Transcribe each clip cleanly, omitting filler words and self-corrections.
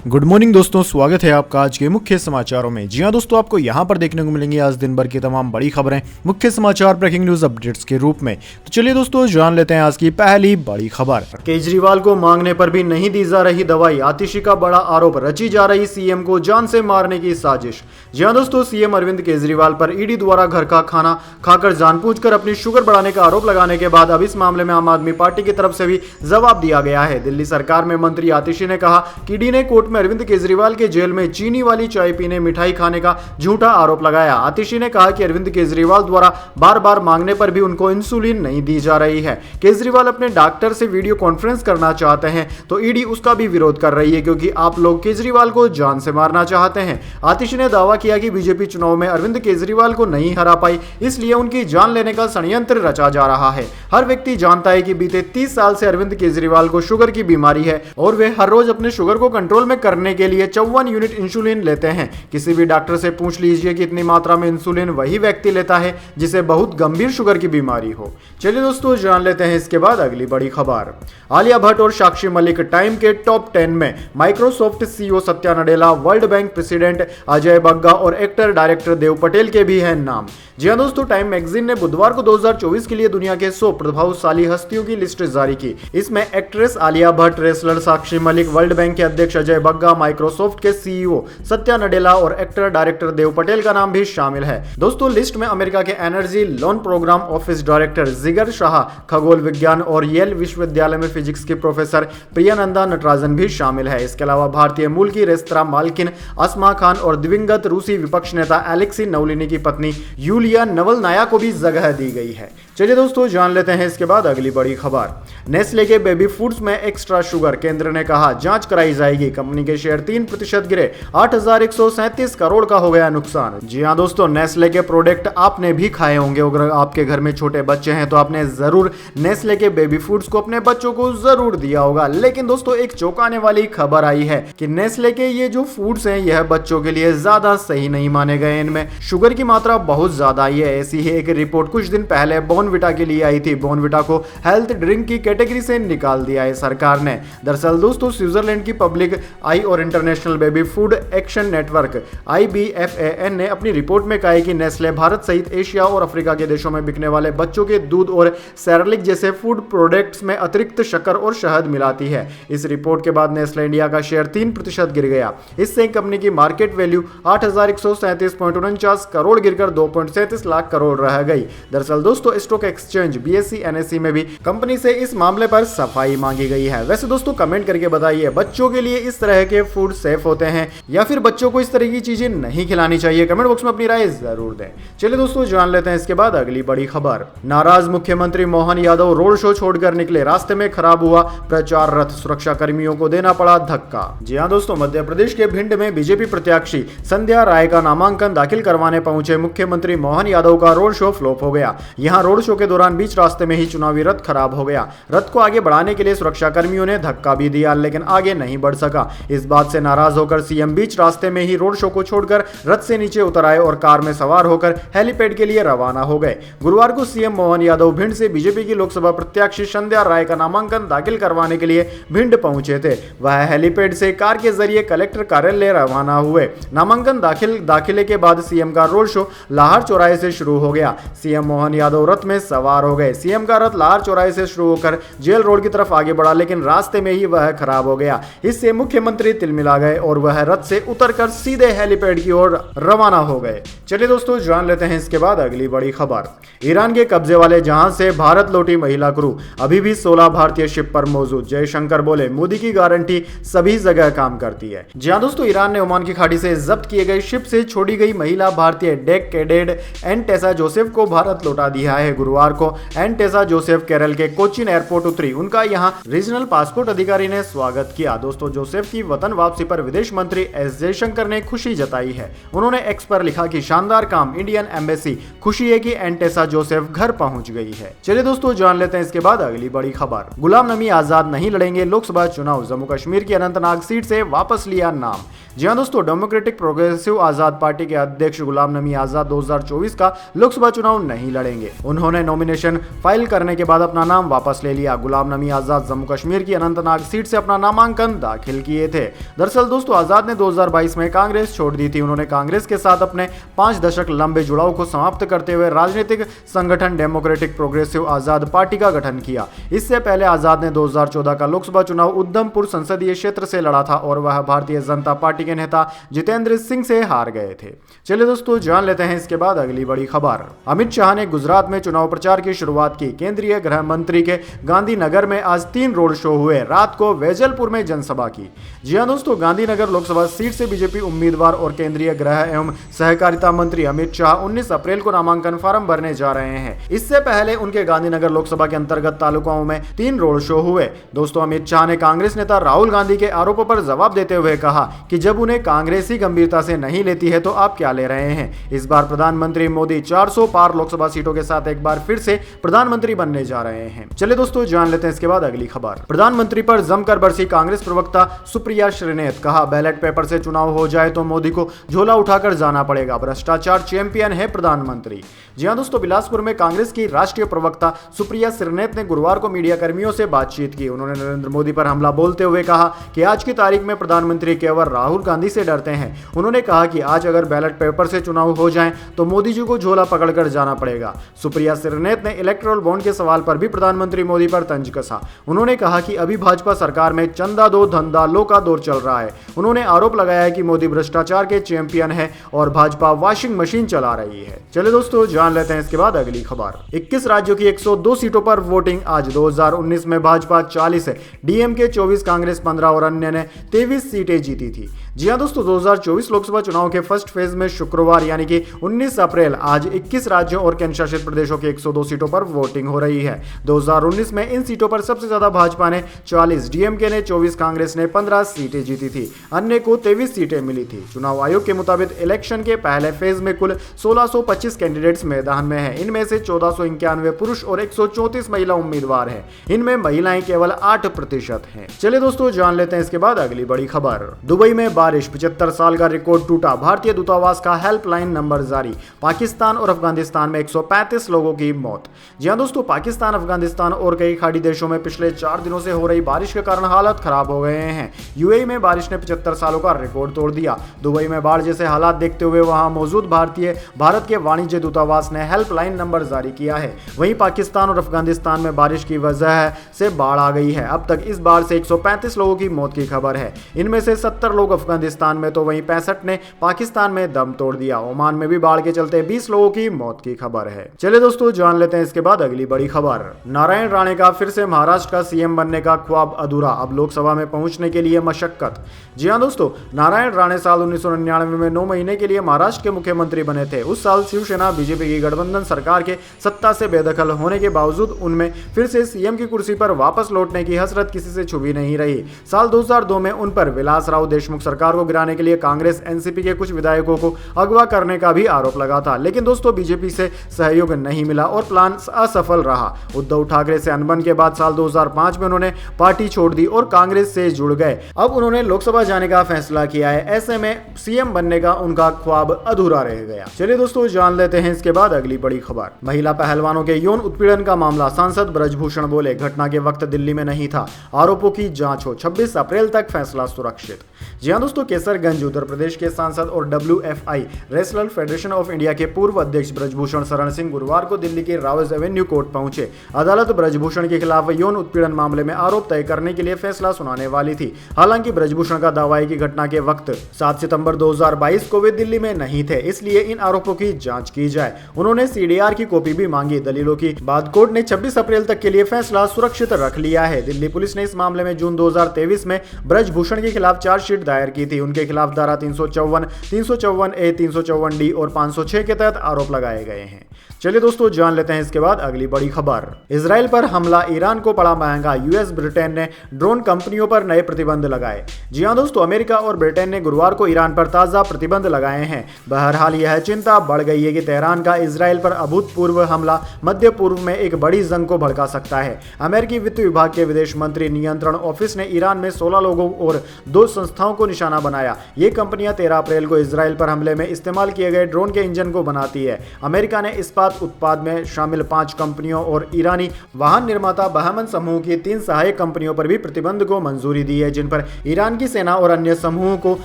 Good morning दोस्तों, स्वागत है आपका आज के मुख्य समाचारों में। जी हां दोस्तों, आपको यहां पर देखने को मिलेंगी आज दिन भर की तमाम बड़ी खबरें मुख्य समाचार ब्रेकिंग न्यूज अपडेट्स के रूप में। तो चलिए दोस्तों, जान लेते हैं आज की पहली बड़ी खबर। केजरीवाल को मांगने पर भी नहीं दी जा रही दवाई, आतिशी का बड़ा आरोप, रची जा रही सीएम को जान से मारने की साजिश। जी हां दोस्तों, सीएम अरविंद केजरीवाल पर ईडी द्वारा घर का खाना खाकर जानबूझकर अपनी शुगर बढ़ाने का आरोप लगाने के बाद अब इस मामले में आम आदमी पार्टी की तरफ से भी जवाब दिया गया है। दिल्ली सरकार में मंत्री आतिशी ने कहा कि ईडी ने कोर्ट में अरविंद केजरीवाल के जेल में चीनी वाली चाय पीने, मिठाई खाने का झूठा आरोप लगाया। आतिशी ने कहा कि अरविंद केजरीवाल द्वारा बार बार मांगने पर भी उनको इंसुलिन नहीं दी जा रही है। केजरीवाल अपने डॉक्टर से वीडियो कॉन्फ्रेंस करना चाहते हैं तो ईडी उसका भी विरोध कर रही है, क्योंकि आप लोग केजरीवाल को जान से मारना चाहते हैं। आतिशी ने दावा किया कि बीजेपी चुनाव में अरविंद केजरीवाल को नहीं हरा पाई, इसलिए उनकी जान लेने का षड्यंत्र रचा जा रहा है। हर व्यक्ति जानता है कि बीते 30 साल से अरविंद केजरीवाल को शुगर की बीमारी है और वे हर रोज अपने शुगर को कंट्रोल में करने के लिए 54 यूनिट इंसुलिन लेते हैं। किसी भी डॉक्टर से पूछ लीजिए कि इतनी मात्रा में इंसुलिन वही व्यक्ति लेता है जिसे बहुत गंभीर शुगर की बीमारी हो। चलिए दोस्तों, जान लेते हैं इसके बाद अगली बड़ी खबर। आलिया भट्ट और साक्षी मलिक टाइम के टॉप 10 में। Microsoft CEO Satya Nadella, world bank president Ajay Bagga और एक्टर डायरेक्टर देव पटेल के भी हैं नाम। जी हां दोस्तों, टाइम मैगजीन ने बुधवार को 2024 के लिए दुनिया के 100 प्रभावशाली हस्तियों की लिस्ट जारी की। इसमें actress Alia Bhatt, wrestler Sakshi Malik, world bank के अध्यक्ष अजय बग्गा, माइक्रोसॉफ्ट के सीईओ सत्या नडेला और एक्टर डायरेक्टर देव पटेल का नाम भी शामिल है। दोस्तों, लिस्ट में अमेरिका के energy loan program office director Jigar Shah, खगोल विज्ञान और येल विश्वविद्यालय में फिजिक्स की प्रोफेसर प्रियानंदा नटराजन भी शामिल है। इसके अलावा भारतीय मूल की रेस्तरां मालकिन अस्मा खान और दिवंगत रूसी विपक्ष नेता एलेक्सी नवलिनी की पत्नी यूलिया नवलनाया को भी जगह दी गई है। चलिए दोस्तों, जान लेते हैं इसके बाद अगली बड़ी खबर। नेस्ले के बेबी फूड्स में एक्स्ट्रा शुगर, केंद्र ने कहा जांच कराई जाएगी। कंपनी के शेयर 3% गिरे, 8,137 करोड़ का हो गया नुकसान। जी हां दोस्तों, नेस्ले के प्रोडक्ट आपने भी खाए होंगे। अगर आपके घर में छोटे बच्चे हैं तो आपने जरूर नेस्ले के बेबी फूड्स को अपने बच्चों को जरूर दिया होगा। लेकिन दोस्तों, एक चौंकाने वाली खबर आई है कि नेस्ले के ये जो फूड्स हैं यह बच्चों के लिए ज्यादा सही नहीं माने गए। इनमें शुगर की मात्रा बहुत ज्यादा आई है। ऐसी ही एक रिपोर्ट कुछ दिन पहले बॉर्नविटा के लिए आई थी। बॉर्नविटा को हेल्थ ड्रिंक की कैटेगरी से निकाल दिया है सरकार ने। दरअसल दोस्तों, स्विट्जरलैंड की पब्लिक आई और international baby food action network IBFAN ने अपनी रिपोर्ट में कहा है कि नेस्ले भारत सहित एशिया और अफ्रीका के देशों में बिकने वाले बच्चों के दूध और सेरेलिक जैसे फूड प्रोडक्ट्स में अतिरिक्त शक्कर और शहद मिलाती है। इस रिपोर्ट के बाद नेस्ले इंडिया का शेयर 3% गिर गया। इससे कंपनी की मार्केट वैल्यू 8,137.49 करोड़ गिरकर 2.37 लाख करोड़ रह गई। दरअसल दोस्तों, स्टॉक एक्सचेंज BSE NSE में भी कंपनी से इस मामले पर सफाई मांगी गई है। वैसे दोस्तों, कमेंट करके बताइए, बच्चों के लिए इस तरह के फूड सेफ होते हैं या फिर बच्चों को इस तरह की चीजें नहीं खिलानी चाहिए? कमेंट बॉक्स में अपनी राय जरूर दें। चलिए दोस्तों, जान लेते हैं इसके बाद अगली बड़ी खबर। नाराज मुख्यमंत्री मोहन यादव रोड शो छोड़कर निकले, रास्ते में खराब हुआ प्रचार रथ, सुरक्षा कर्मियों को देना पड़ा धक्का। जी हां दोस्तों, मध्य प्रदेश के भिंड में बीजेपी प्रत्याशी संध्या राय का नामांकन दाखिल करवाने पहुंचे मुख्यमंत्री मोहन यादव का रोड शो फ्लॉप हो गया। यहां रोड शो के दौरान बीच रास्ते में ही चुनावी रथ खराब हो गया। रथ को आगे बढ़ाने के लिए सुरक्षा कर्मियों ने धक्का भी दिया, लेकिन आगे नहीं बढ़ सका। इस बात से नाराज होकर सीएम बीच रास्ते में ही रोड शो को छोड़कर रथ से नीचे उतर आए और कार में सवार होकर हेलीपैड के लिए रवाना हो गए। गुरुवार को सीएम मोहन यादव भिंड से बीजेपी की लोकसभा प्रत्याशी संध्या राय का नामांकन दाखिल करवाने के लिए भिंड पहुंचे थे। वह हेलीपैड से कार के जरिए कलेक्टर कार्यालय रवाना हुए। नामांकन दाखिले के बाद सीएम का रोड शो लाहौर चौराहे से शुरू हो गया। सीएम मोहन यादव रथ में सवार हो गए। सीएम का रथ लाहौर चौराहे से शुरू होकर जेल रोड की तरफ आगे बढ़ा, लेकिन रास्ते में ही वह खराब हो गया। इससे मुख्यमंत्री तिलमिला गए और वह रथ से उतरकर सीधे हेलीपैड की ओर रवाना हो गए। चलिए दोस्तों, जान लेते हैं इसके बाद अगली बड़ी खबर। ईरान के कब्जे वाले जहाज से भारत लौटी महिला क्रू, अभी भी 16 भारतीय शिप पर मौजूद। जयशंकर बोले, मोदी की गारंटी सभी जगह काम करती है। जी हां दोस्तों, ईरान ने ओमान की खाड़ी से जब्त किए गए शिप से छोड़ी गई महिला भारतीय डेक कैडेट एन टेसा जोसेफ को भारत लौटा दिया है। गुरुवार को एन टेसा जोसेफ केरल के कोचिन एयरपोर्ट उतरी। उनका यहां रीजनल पासपोर्ट अधिकारी ने स्वागत किया। दोस्तों, जोसेफ की वतन वापसी पर विदेश मंत्री एस जयशंकर ने खुशी जताई है। उन्होंने एक्स पर लिखा कि शानदार काम, इंडियन एम्बेसी खुशी है कि एन टेसा जोसेफ घर पहुंच गई है। चलिए दोस्तों, जान लेते हैं इसके बाद अगली बड़ी खबर। गुलाम नबी आजाद नहीं लड़ेंगे लोकसभा चुनाव, जम्मू कश्मीर की अनंतनाग सीट से वापस लिया नाम। जी हाँ दोस्तों, डेमोक्रेटिक प्रोग्रेसिव आजाद पार्टी के अध्यक्ष गुलाम नबी आजाद 2024 का लोकसभा चुनाव नहीं लड़ेंगे। उन्होंने नॉमिनेशन फाइल करने के बाद अपना नाम वापस ले लिया। गुलाम नबी आजाद जम्मू कश्मीर की अनंतनाग सीट से अपना नामांकन दाखिल किए थे। दरअसल दोस्तों, आजाद ने 2022 में कांग्रेस छोड़ दी थी। उन्होंने कांग्रेस के साथ अपने 5 दशक लंबे जुड़ाव को समाप्त करते हुए राजनीतिक संगठन डेमोक्रेटिक प्रोग्रेसिव आजाद पार्टी का गठन किया। इससे पहले आजाद ने 2014 का लोकसभा चुनाव उधमपुर संसदीय क्षेत्र से लड़ा था और वह भारतीय जनता पार्टी के नेता जितेंद्र सिंह से हार गए थे। चलिए दोस्तों, जान लेते हैं इसके बाद अगली बड़ी खबर। अमित शाह ने गुजरात में चुनाव प्रचार की शुरुआत की। केंद्रीय गृह मंत्री के गांधीनगर में आज 3 रोड शो हुए। रात को वेजलपुर में जनसभा की। जी हां दोस्तों, गांधीनगर लोकसभा सीट से बीजेपी उम्मीदवार और केंद्रीय गृह एवं सहकारिता मंत्री अमित शाह 19 अप्रैल को नामांकन फार्म भरने जा रहे हैं। इससे पहले उनके गांधीनगर लोकसभा के अंतर्गत तालुकाओं में 3 रोड शो हुए। दोस्तों, अमित शाह ने कांग्रेस नेता राहुल गांधी के आरोपों पर जवाब देते हुए कहा कि जब उन्हें कांग्रेस ही गंभीरता से नहीं लेती है तो आप क्या ले रहे हैं। इस बार प्रधानमंत्री मोदी 400 पार लोकसभा सीटों के साथ एक बार फिर से प्रधानमंत्री बनने जा रहे हैं। चलिए दोस्तों, जान लेते हैं इसके बाद अगली खबर। प्रधानमंत्री पर जमकर बरसी कांग्रेस प्रवक्ता सुप्रिया श्रीनेत। कहा, बैलेट पेपर से चुनाव हो जाए तो मोदी को झोला उठाकर जाना पड़ेगा। भ्रष्टाचार चैंपियन है प्रधानमंत्री। जी हां दोस्तों, बिलासपुर में कांग्रेस की राष्ट्रीय प्रवक्ता सुप्रिया श्रीनेत ने गुरुवार को मीडिया कर्मियों से बातचीत की। उन्होंने नरेंद्र मोदी पर हमला बोलते हुए कहा कि आज की तारीख में प्रधानमंत्री केवल राहुल गांधी से डरते हैं। उन्होंने कहा कि आज अगर बैलेट पेपर से चुनाव हो जाएं तो मोदी जी को झोला पकड़कर जाना पड़ेगा। सुप्रिया श्रीनेत ने इलेक्टोरल बॉन्ड के सवाल पर भी प्रधानमंत्री मोदी पर तंज कसा। उन्होंने कहा कि अभी भाजपा सरकार में चंदा दो धंधा लो का दौर चल रहा है। उन्होंने आरोप लगाया है कि मोदी भ्रष्टाचार के चैंपियन है और भाजपा वॉशिंग मशीन चला रही है। चलिए दोस्तों, जान लेते हैं इसके बाद अगली खबर। 21 राज्यों की 102 सीटों पर वोटिंग आज। 2019 में भाजपा 40, डीएमके 24, कांग्रेस 15 और अन्य ने 23 सीटें जीती थी। जी हां दोस्तों, 2024 लोकसभा चुनाव के फर्स्ट फेज में शुक्रवार यानी कि 19 अप्रैल आज 21 राज्यों और केंद्र शासित प्रदेशों के 102 सीटों पर वोटिंग हो रही है। 2019 में इन सीटों पर सबसे ज्यादा भाजपा ने 40, डीएमके ने 24, कांग्रेस ने 15 सीटें जीती थी। अन्य को 23 सीटें मिली थी। चुनाव आयोग के मुताबिक इलेक्शन के पहले फेज में कुल 1625 कैंडिडेट्स मैदान में हैं। इनमें से 1491 पुरुष और 134 महिला उम्मीदवार हैं। इनमें महिलाएं केवल 8% हैं। चलिए दोस्तों, जान लेते हैं इसके बाद अगली बड़ी खबर। दुबई में बारिश, 75 साल का रिकॉर्ड टूटा। भारतीय दूतावास का हेल्पलाइन नंबर जारी। पाकिस्तान और अफगानिस्तान में 135 लोगों की मौत। जी हां दोस्तों, पाकिस्तान, अफगानिस्तान और कई खाड़ी देशों में पिछले 4 दिनों से हो रही बारिश के कारण हालत खराब हो गए हैं। यूएई में बारिश ने 75 सालों का रिकॉर्ड तोड़ दिया। दुबई में बाढ़ जैसे हालात देखते हुए वहां मौजूद भारत के वाणिज्य दूतावास ने हेल्पलाइन नंबर जारी किया है। वहीं पाकिस्तान और अफगानिस्तान में बारिश की वजह से बाढ़ आ गई है। अब तक इस बाढ़ से 135 लोगों की मौत की खबर है। इनमें से 70 लोग अफगानिस्तान में तो वहीं 65 ने पाकिस्तान में दम तोड़ दिया। ओमान में भी बाढ़ के चलते 20 लोगों की मौत की खबर है। चलिए दोस्तों, जान लेते हैं इसके बाद अगली बड़ी खबर। नारायण राणे का फिर से महाराष्ट्र का सीएम बनने का ख्वाब अधूरा, अब लोकसभा में पहुंचने के लिए मशक्कत। जी हां दोस्तों, नारायण राणे साल 1999 में 9 महीने के लिए महाराष्ट्र के मुख्यमंत्री बने थे। उस साल शिवसेना बीजेपी की गठबंधन सरकार के सत्ता से बेदखल होने के बावजूद उनमें फिर से सीएम की कुर्सी पर वापस लौटने की हसरत किसी से छुपी नहीं रही। साल 2002 में उन पर विलासराव देशमुख सरकार को गिराने के लिए कांग्रेस एनसीपी के कुछ विधायकों को अगवा करने का भी आरोप लगा था। लेकिन दोस्तों, बीजेपी से सहयोग नहीं मिला और प्लान असफल रहा। उद्धव ठाकरे से अनबन के बाद साल 2005 में उन्होंने पार्टी छोड़ दी और कांग्रेस से जुड़ गए। अब उन्होंने लोकसभा जाने का फैसला किया है। ऐसे में सीएम बनने का उनका ख्वाब अधूरा रह गया। चलिए दोस्तों, जान लेते हैं इसके बाद अगली बड़ी खबर। महिला पहलवानों के यौन उत्पीड़न का मामला। सांसद ब्रजभूषण बोले, घटना के वक्त दिल्ली में नहीं था, आरोपों की जांच हो, 26 अप्रैल तक फैसला सुरक्षित। जी हां दोस्तों, केसरगंज उत्तर प्रदेश के सांसद और WFI wrestler federation of India के पूर्व अध्यक्ष ब्रजभूषण शरण सिंह गुरुवार को दिल्ली के रावज एवेन्यू कोर्ट पहुंचे। अदालत ब्रजभूषण के खिलाफ यौन उत्पीड़न मामले में आरोप तय करने के लिए फैसला सुनाने वाली थी। हालांकि ब्रजभूषण का दावा है कि घटना के वक्त 7 सितंबर 2022 को वे दिल्ली में नहीं थे, इसलिए इन आरोपों की जांच की जाए। उन्होंने CDR की कॉपी भी मांगी। दलीलों की बाद कोर्ट ने 26 अप्रैल तक के लिए फैसला सुरक्षित रख लिया है। दिल्ली पुलिस ने इस मामले में जून 2023 में ब्रजभूषण के खिलाफ चार्जशीट दायर की थी। उनके खिलाफ धारा 354, 354A, 354D और 506 के तहत आरोप लगाए गए हैं। चलिए दोस्तों, जान लेते हैं इसके बाद अगली बड़ी खबर। इजराइल पर हमला ईरान को पड़ा महंगा। यूएस ब्रिटेन ने ड्रोन कंपनियों पर नए प्रतिबंध लगाए। जी हां दोस्तों, अमेरिका और ब्रिटेन ने गुरुवार को ईरान पर ताजा प्रतिबंध लगाए हैं। बहरहाल यह चिंता बढ़ गई है कि तेहरान का इजराइल पर अभूतपूर्व हमला मध्य पूर्व में एक बड़ी जंग को भड़का सकता है। अमेरिकी वित्त विभाग के विदेश मंत्री नियंत्रण ऑफिस ने ईरान में 16 लोगों और 2 संस्थाओं को निशाना निशाना बनाया। ये कंपनियां 13 अप्रैल को इजराइल पर हमले में इस्तेमाल किए गए ड्रोन के इंजन को बनाती है। अमेरिका ने इस्पात उत्पाद में शामिल 5 कंपनियों और ईरानी वाहन निर्माता बहमन समूह की 3 सहायक कंपनियों पर भी प्रतिबंध को मंजूरी दी है, जिन पर ईरान की सेना और अन्य समूहों को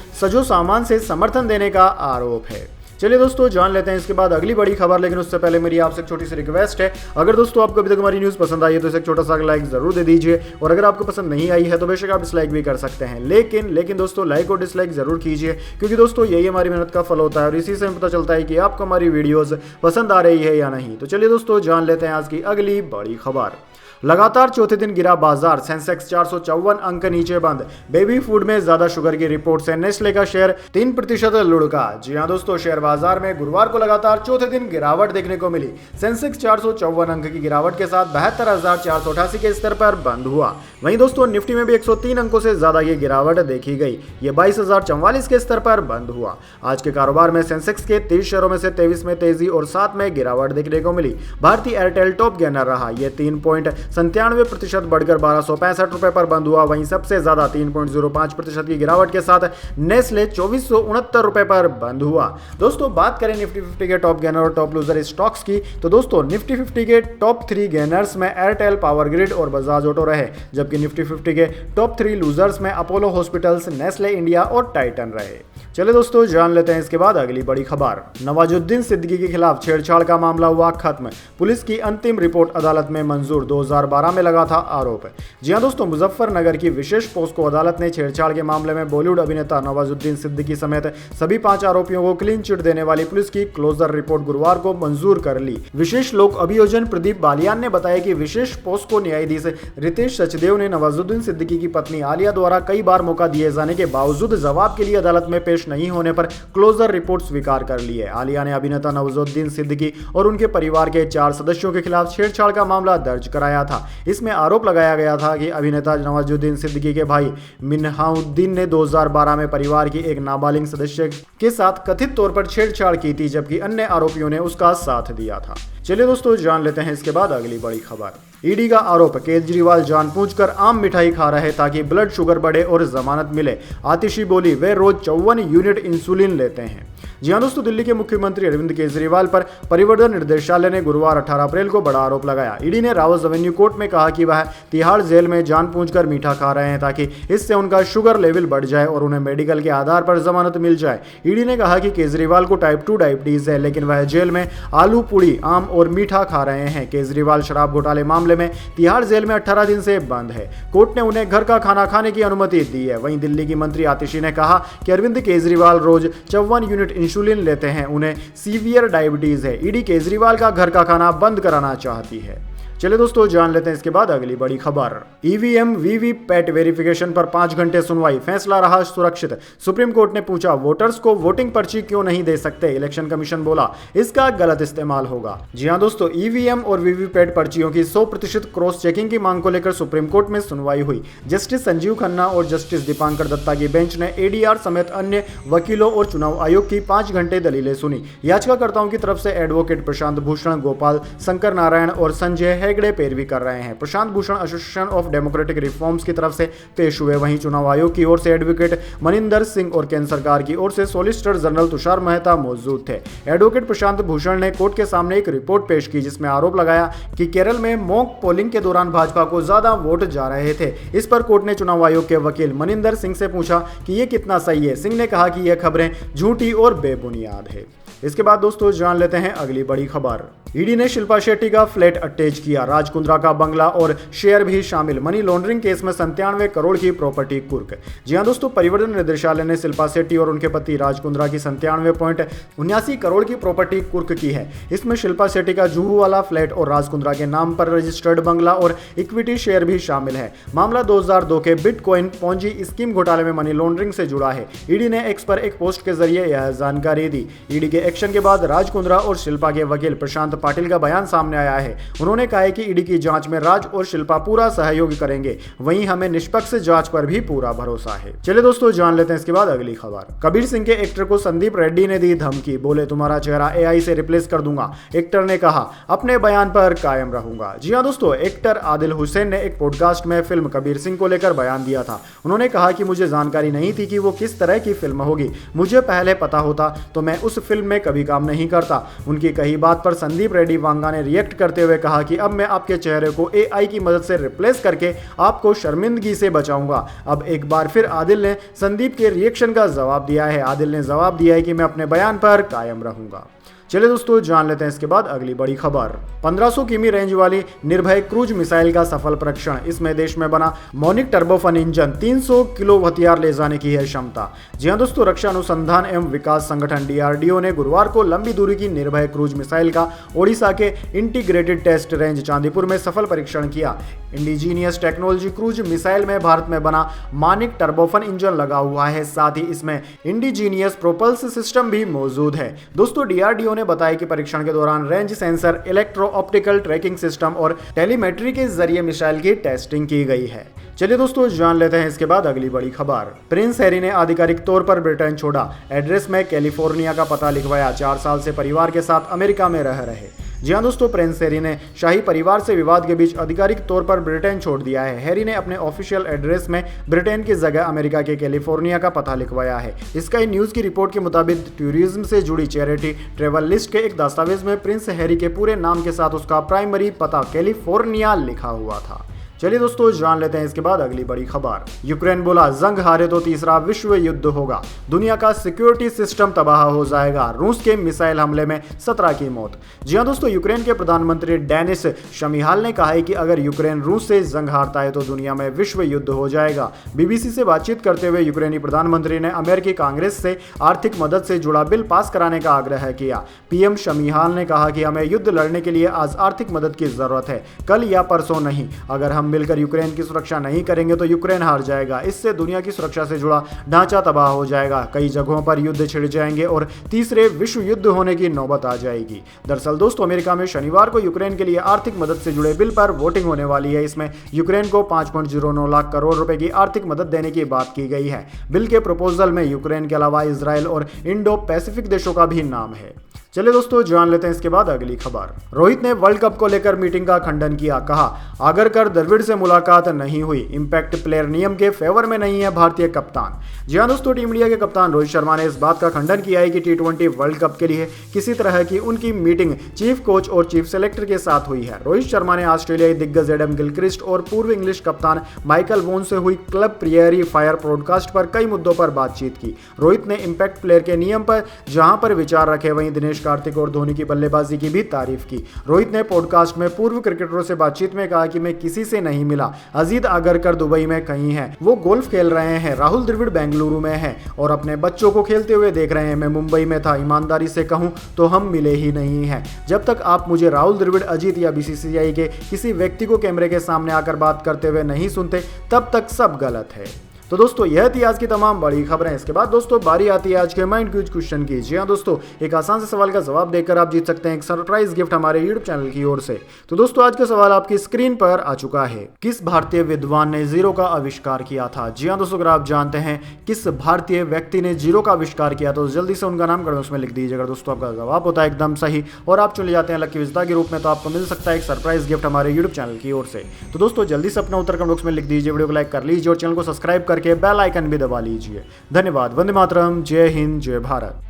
सजो सामान से समर्थन देने का आरोप है। चलिए दोस्तों जान लेते हैं इसके बाद अगली बड़ी खबर, लेकिन उससे पहले मेरी आपसे एक छोटी सी रिक्वेस्ट है, अगर दोस्तों आपको अभी तक हमारी न्यूज़ पसंद आई है तो इसे एक छोटा सा लाइक जरूर दे दीजिए, और अगर आपको पसंद नहीं आई है तो बेशक आप डिसलाइक भी कर सकते हैं, लेकिन दोस्तों लाइक और डिसलाइक जरूर कीजिए, क्योंकि दोस्तों यही हमारी मेहनत का फल होता है और इसी से पता चलता है कि आपको हमारी वीडियोज़ पसंद आ रही है या नहीं। तो चलिए दोस्तों जान लेते हैं आज की अगली बड़ी खबर। लगातार चौथे दिन गिरा बाजार, सेंसेक्स 454 अंक नीचे बंद। बेबी फूड में ज्यादा शुगर की रिपोर्ट से नेस्ले का शेयर 3% लुढ़का। जी हां दोस्तों, शेयर बाजार में गुरुवार को लगातार चौथे दिन गिरावट देखने को मिली। सेंसेक्स 454 अंक की गिरावट के साथ 72,488 के स्तर पर बंद हुआ। वहीं दोस्तों निफ्टी में भी 103 अंकों से ज्यादा की गिरावट देखी गई। ये 22,044 के स्तर पर बंद हुआ। आज के कारोबार में सेंसेक्स के 30 शेयरों में से 23 में तेजी और 7 में गिरावट देखने को मिली। भारतीय एयरटेल टॉप गेनर रहा। ये 3.97% बढ़कर 1265 रुपए पर बंद हुआ। वहीं सबसे ज्यादा 3.05% की गिरावट के साथ नेस्ले 2469 रुपए पर बंद हुआ। दोस्तों बात करें निफ्टी 50 के टॉप गेनर और टॉप लूजर स्टॉक्स की, तो दोस्तों निफ्टी 50 के टॉप 3 गेनर्स में एयरटेल, पावर ग्रिड और बजाज ऑटो रहे, जबकि निफ्टी 50 के टॉप 3 लूजर्स में अपोलो हॉस्पिटल्स, नेस्ले इंडिया और टाइटन रहे। चलिए दोस्तों जान लेते हैं इसके बाद अगली बड़ी खबर। नवाजुद्दीन सिद्दीकी के खिलाफ छेड़छाड़ का मामला हुआ खत्म। पुलिस की अंतिम रिपोर्ट अदालत में मंजूर। 2012 में लगा था आरोप। जी हां दोस्तों, मुजफ्फरनगर की विशेष पोस्को अदालत ने छेड़छाड़ के मामले में बॉलीवुड अभिनेता नवाजुद्दीन सिद्दीकी समेत सभी 5 आरोपियों को क्लीन चिट देने वाली पुलिस की क्लोजर रिपोर्ट गुरुवार को मंजूर कर ली। विशेष लोक अभियोजन प्रदीप बालियान ने बताया कि विशेष पोस्को न्यायाधीश रितेश सचदेव ने नवाजुद्दीन सिद्दीकी की पत्नी आलिया द्वारा कई बार मौका दिए जाने के बावजूद जवाब के लिए अदालत में पेश नहीं होने पर क्लोजर रिपोर्ट स्वीकार कर ली है। आलिया ने अभिनेता नवाजुद्दीन सिद्दीकी और उनके परिवार के 4 सदस्यों के खिलाफ छेड़छाड़ का मामला दर्ज कराया था। इसमें आरोप लगाया गया था कि अभिनेता नवाजुद्दीन सिद्दीकी के भाई मिन्हाउद्दीन ने 2012 में परिवार की एक नाबालिग सदस्य के साथ कथित तौर पर छेड़छाड़ की थी, जबकि अन्य आरोपियों ने उसका साथ दिया था। चलिए दोस्तों जान लेते हैं इसके बाद अगली बड़ी खबर। ईडी का आरोप, केजरीवाल जानबूझकर आम मिठाई खा रहे ताकि ब्लड शुगर बढ़े और जमानत मिले। आतिशी बोली वे रोज 54 यूनिट इंसुलिन लेते हैं। जी हां दोस्तों, दिल्ली के मुख्यमंत्री अरविंद केजरीवाल पर परिवर्तन निर्देशालय ने गुरुवार 18 अप्रैल को बड़ा आरोप लगाया। ईडी ने रावत एवेन्यू कोर्ट में कहा कि वह तिहाड़ जेल में जानबूझकर मीठा खा रहे हैं ताकि इससे उनका शुगर लेवल बढ़ जाए और उन्हें मेडिकल के आधार पर जमानत मिल जाए। ईडी ने कहा कि केजरीवाल को टाइप 2 डायबिटीज है, लेकिन वह जेल में आलू पूड़ी, आम और मीठा खा रहे हैं। केजरीवाल शराब घोटाले मामले में तिहाड़ जेल में 18 दिन से बंद है। कोर्ट ने उन्हें घर का खाना खाने की अनुमति दी है। वहीं दिल्ली की मंत्री आतिशी ने कहा कि अरविंद केजरीवाल रोज 54 यूनिट इंसुलिन लेते हैं, उन्हें सीवियर डायबिटीज है। ईडी केजरीवाल का घर का खाना बंद कराना चाहती है। चलिए दोस्तों जान लेते हैं इसके बाद अगली बड़ी खबर। ईवीएम वीवीपैट वेरिफिकेशन पर 5 घंटे सुनवाई, फैसला रहा सुरक्षित। सुप्रीम कोर्ट ने पूछा वोटर्स को वोटिंग पर्ची क्यों नहीं दे सकते। इलेक्शन कमीशन बोला इसका गलत इस्तेमाल होगा। जी हां दोस्तों, ईवीएम और वीवीपैट पर्चियों की 100% क्रॉस चेकिंग की मांग को लेकर सुप्रीम कोर्ट में सुनवाई हुई। जस्टिस संजीव खन्ना और जस्टिस दीपांकर दत्ता की बेंच ने एडीआर समेत अन्य वकीलों और चुनाव आयोग की 5 घंटे दलीलें सुनी। याचिकाकर्ताओं की तरफ से एडवोकेट प्रशांत भूषण, गोपाल शंकर नारायण और संजय हेगड़े पैरवी कर रहे हैं। Prashant Bhushan association of democratic reforms की तरफ से पेश हुए। वहीं चुनाव आयोग की ओर से एडवोकेट मनिंदर सिंह और केंद्र सरकार की ओर से सॉलिसिटर जनरल तुषार मेहता मौजूद थे। एडवोकेट प्रशांत भूषण ने कोर्ट के सामने एक रिपोर्ट पेश की जिसमें आरोप लगाया कि केरल में मॉक पोलिंग के दौरान भाजपा को ज्यादा वोट जा रहे थे। इस पर कोर्ट ने चुनाव आयोग के वकील मनिंदर सिंह से पूछा कि यह कितना सही है। सिंह ने कहा कि यह खबरें झूठी और बेबुनियाद है। इसके बाद दोस्तों जान लेते हैं अगली बड़ी खबर। ईडी ने शिल्पा शेट्टी का फ्लैट अटैच किया, राज कुंद्रा का बंगला और शेयर भी शामिल। मनी लॉन्ड्रिंग केस में 97 करोड़ की प्रॉपर्टी कुर्क। जी हां दोस्तों, परिवर्तन निदेशालय ने शिल्पा शेट्टी और उनके पति राज कुंद्रा की 97.79 करोड़ की प्रॉपर्टी कुर्क की है। इसमें शिल्पा शेट्टी का जुहू वाला फ्लैट और राज कुंद्रा के नाम पर रजिस्टर्ड बंगला और इक्विटी शेयर भी शामिल है। मामला 2002 के बिटकॉइन पोंजी स्कीम घोटाले में मनी लॉन्ड्रिंग से जुड़ा है। ईडी ने एक्स पर एक पोस्ट के जरिए यह जानकारी दी। ईडी के एक्शन के बाद राज कुंद्रा और शिल्पा के वकील प्रशांत पाटिल का बयान सामने आया है। उन्होंने कहा है कि ईडी की जांच में राज और शिल्पा पूरा सहयोग करेंगे, वहीं हमें निष्पक्ष जांच पर भी पूरा भरोसा है। चलिए दोस्तों जान लेते हैं इसके बाद अगली खबर। कबीर सिंह के एक्टर को संदीप रेड्डी ने दी धमकी, बोले तुम्हारा चेहरा एआई से रिप्लेस कर दूंगा। एक्टर ने कहा अपने बयान पर कायम रहूंगा। जी हां दोस्तों, एक्टर आदिल हुसैन ने एक पॉडकास्ट में फिल्म कबीर सिंह को लेकर बयान दिया था। उन्होंने कहा कि मुझे जानकारी नहीं थी कि वो किस तरह की फिल्म होगी। मुझे पहले पता होता तो मैं उस फिल्म में कभी काम नहीं करता। उनकी कही बात पर संदीप रेड्डी वांगा ने रिएक्ट करते हुए कहा कि अब मैं आपके चेहरे को एआई की मदद से रिप्लेस करके आपको शर्मिंदगी से बचाऊंगा। अब एक बार फिर आदिल ने संदीप के रिएक्शन का जवाब दिया है। आदिल ने जवाब दिया है कि मैं अपने बयान पर कायम रहूंगा। चलिए दोस्तों जान लेते हैं इसके बाद अगली बड़ी खबर। 1500 किमी रेंज वाली निर्भय क्रूज मिसाइल का सफल परीक्षण। इसमें देश में बना मॉनिक टर्बोफन इंजन 300 किलो हथियार ले जाने की है क्षमता। जी हां दोस्तों, रक्षा अनुसंधान एवं विकास संगठन डीआरडीओ ने गुरुवार को लंबी दूरी की निर्भय क्रूज मिसाइल का ओडिशा के इंटीग्रेटेड टेस्ट रेंज चांदीपुर में सफल परीक्षण किया। इंडिजीनियस टेक्नोलॉजी क्रूज मिसाइल में भारत में बना मानिक टर्बोफन इंजन लगा हुआ है। साथ ही इसमें इंडिजीनियस प्रोपल्स सिस्टम भी मौजूद है। दोस्तों डीआरडीओ ने बताया कि परीक्षण के दौरान range sensor, electro optical tracking system और टेलीमेट्री के जरिए मिसाइल की टेस्टिंग की गई है। चलिए दोस्तों जान लेते हैं इसके बाद अगली बड़ी खबर। प्रिंस हैरी ने आधिकारिक तौर पर ब्रिटेन छोड़ा। एड्रेस में कैलिफोर्निया का पता लिखवाया। 4 साल से परिवार के साथ अमेरिका में रह रहे। जी हां दोस्तों, प्रिंस हैरी ने शाही परिवार से विवाद के बीच आधिकारिक तौर पर ब्रिटेन छोड़ दिया है। हैरी ने अपने ऑफिशियल एड्रेस में ब्रिटेन की जगह अमेरिका के कैलिफोर्निया का पता लिखवाया है। स्काई न्यूज की रिपोर्ट के मुताबिक टूरिज्म से जुड़ी चैरिटी ट्रेवल लिस्ट के एक दस्तावेज में प्रिंस हैरी के पूरे नाम के साथ उसका प्राइमरी पता कैलिफोर्निया लिखा हुआ था। चलिए दोस्तों जान लेते हैं इसके बाद अगली बड़ी खबर। यूक्रेन बोला जंग हारे तो तीसरा विश्व युद्ध होगा, दुनिया का सिक्योरिटी सिस्टम तबाह हो जाएगा। रूस के मिसाइल हमले में 17 की मौत। जी हां दोस्तों, यूक्रेन के प्रधानमंत्री डेनिस शमिहाल ने कहा है कि अगर यूक्रेन रूस से जंग हारता है तो दुनिया में विश्व युद्ध हो जाएगा। बीबीसी से बातचीत करते हुए यूक्रेनी प्रधानमंत्री ने अमेरिकी कांग्रेस से आर्थिक मदद से जुड़ा बिल पास कराने का आग्रह किया। पीएम शमिहाल ने कहा कि हमें युद्ध लड़ने के लिए आज आर्थिक मदद की जरूरत है, कल या परसों नहीं। अगर हम मिलकर यूक्रेन की सुरक्षा नहीं करेंगे तो यूक्रेन हार जाएगा। इससे दुनिया की सुरक्षा से जुड़ा ढांचा तबाह हो जाएगा, कई जगहों पर युद्ध छिड़ जाएंगे और तीसरे विश्व युद्ध होने की नौबत आ जाएगी। दरअसल दोस्तों, अमेरिका में शनिवार को यूक्रेन के लिए आर्थिक मदद से जुड़े बिल पर वोटिंग होने वाली है। इसमें यूक्रेन को 5.09 लाख करोड़ रुपए की आर्थिक मदद देने की बात की गई है। बिल के प्रपोजल में यूक्रेन के अलावा इजराइल और इंडो पैसिफिक देशों का भी नाम है। चलिए दोस्तों जान लेते हैं इसके बाद अगली खबर। रोहित ने वर्ल्ड कप को लेकर मीटिंग का खंडन किया। कहा आगरकर द्रविड़ से मुलाकात नहीं हुई, इंपैक्ट प्लेयर नियम के फेवर में नहीं है भारतीय कप्तान। जी हां दोस्तों, टीम इंडिया के कप्तान रोहित शर्मा ने इस बात का खंडन किया है कि T20 वर्ल्ड कप के लिए किसी तरह की उनकी मीटिंग चीफ कोच और चीफ सेलेक्टर के साथ हुई है। रोहित शर्मा ने ऑस्ट्रेलियाई दिग्गज एडम गिलक्रिस्ट और पूर्व इंग्लिश कप्तान माइकल वोन से हुई क्लब प्रियरी फायर पॉडकास्ट पर कई मुद्दों पर बातचीत की। रोहित ने इंपैक्ट प्लेयर के नियम पर जहां पर विचार रखे, वहीं दिनेश कार्तिक और धोनी की बल्लेबाजी की भी तारीफ की। रोहित ने पॉडकास्ट में पूर्व क्रिकेटरों से बातचीत में कहा कि मैं किसी से नहीं मिला। अजीत आगरकर दुबई में कहीं हैं, वो गोल्फ खेल रहे हैं। राहुल द्रविड़ बेंगलुरु में है और अपने बच्चों को खेलते हुए देख रहे हैं। मैं मुंबई में था। ईमानदारी से कहूं तो हम मिले ही नहीं हैं। जब तक आप मुझे राहुल द्रविड़, अजीत या बीसीसीआई के किसी व्यक्ति को कैमरे के सामने आकर बात करते हुए नहीं सुनते, तब तक सब गलत है। तो दोस्तों यह थी आज की तमाम बड़ी खबरें। इसके बाद दोस्तों बारी आती है आज के माइंड क्विज क्वेश्चन की। जी हां दोस्तों, एक आसान से सवाल का जवाब देकर आप जीत सकते हैं एक सरप्राइज गिफ्ट हमारे यूट्यूब चैनल की ओर से। तो दोस्तों आज का सवाल आपकी स्क्रीन पर आ चुका है। किस भारतीय विद्वान ने जीरो का आविष्कार किया था? जी हां दोस्तों, अगर आप जानते हैं किस भारतीय व्यक्ति ने जीरो का आविष्कार किया तो जल्दी से उनका नाम कमेंट बॉक्स में लिख दीजिएगा। दोस्तों आपका जवाब होता है एकदम सही और आप चले जाते हैं लकी विजेता के रूप में, तो आपको मिल सकता है एक सरप्राइज गिफ्ट हमारे यूट्यूब चैनल की ओर से। तो दोस्तों जल्दी से अपना उत्तर कमेंट बॉक्स में लिख दीजिए, वीडियो को लाइक कर लीजिए और चैनल को सब्सक्राइब करके बेल आइकन भी दबा लीजिए। धन्यवाद। वंदे मातरम। जय हिंद, जय भारत।